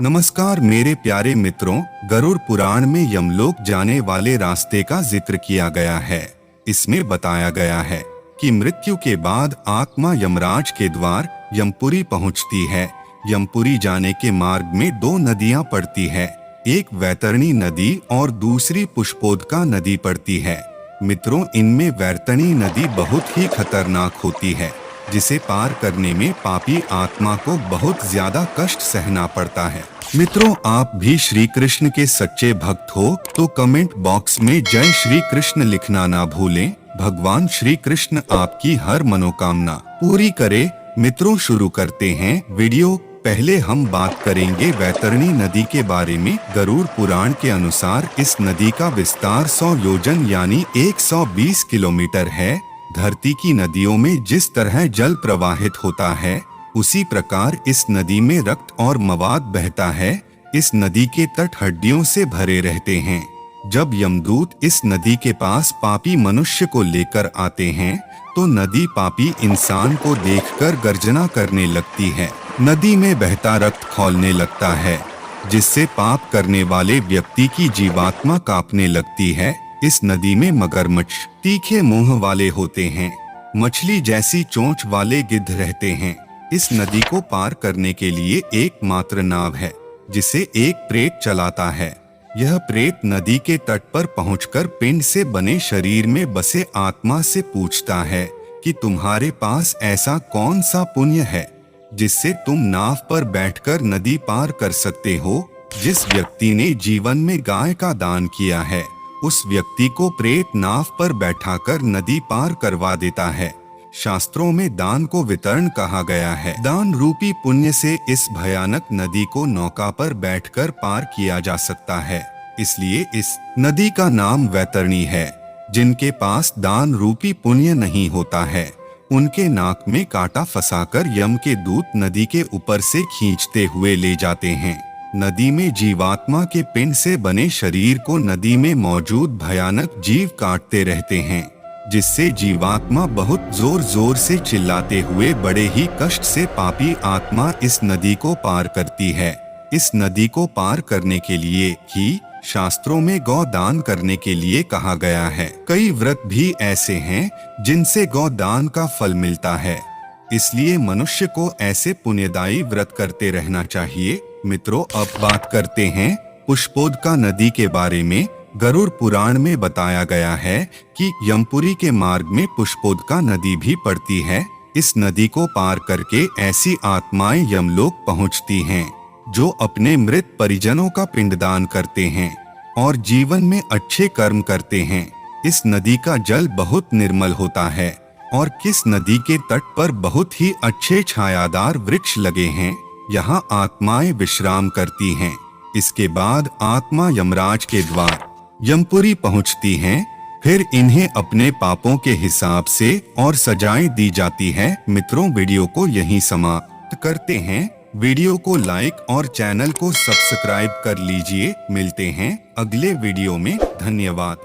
नमस्कार मेरे प्यारे मित्रों, गरुड़ पुराण में यमलोक जाने वाले रास्ते का जिक्र किया गया है। इसमें बताया गया है कि मृत्यु के बाद आत्मा यमराज के द्वार यमपुरी पहुंचती है। यमपुरी जाने के मार्ग में दो नदियां पड़ती है, एक वैतरणी नदी और दूसरी पुष्पोदका नदी पड़ती है। मित्रों, इनमें वैतरणी नदी बहुत ही खतरनाक होती है, जिसे पार करने में पापी आत्मा को बहुत ज्यादा कष्ट सहना पड़ता है। मित्रों, आप भी श्री कृष्ण के सच्चे भक्त हो तो कमेंट बॉक्स में जय श्री कृष्ण लिखना ना भूलें। भगवान श्री कृष्ण आपकी हर मनोकामना पूरी करे। मित्रों, शुरू करते हैं वीडियो। पहले हम बात करेंगे वैतरणी नदी के बारे में। गरुड़ पुराण के अनुसार इस नदी का विस्तार 100 योजन यानी 120 किलोमीटर है। धरती की नदियों में जिस तरह जल प्रवाहित होता है, उसी प्रकार इस नदी में रक्त और मवाद बहता है। इस नदी के तट हड्डियों से भरे रहते हैं। जब यमदूत इस नदी के पास पापी मनुष्य को लेकर आते हैं, तो नदी पापी इंसान को देखकर गर्जना करने लगती है। नदी में बहता रक्त खौलने लगता है, जिससे पाप करने वाले व्यक्ति की जीवात्मा कांपने लगती है। इस नदी में मगरमच्छ तीखे मुंह वाले होते हैं, मछली जैसी चोंच वाले गिद्ध रहते हैं। इस नदी को पार करने के लिए एकमात्र नाव है, जिसे एक प्रेत चलाता है। यह प्रेत नदी के तट पर पहुंचकर पिंड से बने शरीर में बसे आत्मा से पूछता है कि तुम्हारे पास ऐसा कौन सा पुण्य है जिससे तुम नाव पर बैठकर नदी पार कर सकते हो। जिस व्यक्ति ने जीवन में गाय का दान किया है, उस व्यक्ति को प्रेत नाव पर बैठाकर नदी पार करवा देता है। शास्त्रों में दान को वितरण कहा गया है। दान रूपी पुण्य से इस भयानक नदी को नौका पर बैठकर पार किया जा सकता है। इसलिए इस नदी का नाम वैतरणी है। जिनके पास दान रूपी पुण्य नहीं होता है, उनके नाक में कांटा फंसाकर यम के दूत नदी के ऊपर से खींचते हुए ले जाते हैं। नदी में जीवात्मा के पिंड से बने शरीर को नदी में मौजूद भयानक जीव काटते रहते हैं, जिससे जीवात्मा बहुत जोर जोर से चिल्लाते हुए बड़े ही कष्ट से पापी आत्मा इस नदी को पार करती है। इस नदी को पार करने के लिए ही शास्त्रों में गौ दान करने के लिए कहा गया है। कई व्रत भी ऐसे हैं जिनसे गौ दान का फल मिलता है, इसलिए मनुष्य को ऐसे पुण्यदायी व्रत करते रहना चाहिए। मित्रों, अब बात करते हैं पुष्पोदका नदी के बारे में। गरुड़ पुराण में बताया गया है कि यमपुरी के मार्ग में पुष्पोदका नदी भी पड़ती है। इस नदी को पार करके ऐसी आत्माएं यमलोक पहुंचती हैं जो अपने मृत परिजनों का पिंडदान करते हैं और जीवन में अच्छे कर्म करते हैं। इस नदी का जल बहुत निर्मल होता है और किस नदी के तट पर बहुत ही अच्छे छायादार वृक्ष लगे हैं। यहाँ आत्माएं विश्राम करती हैं। इसके बाद आत्मा यमराज के द्वार यमपुरी पहुंचती हैं। फिर इन्हें अपने पापों के हिसाब से और सजाएं दी जाती है। मित्रों, वीडियो को यहीं समाप्त करते हैं। वीडियो को लाइक और चैनल को सब्सक्राइब कर लीजिए। मिलते हैं अगले वीडियो में। धन्यवाद।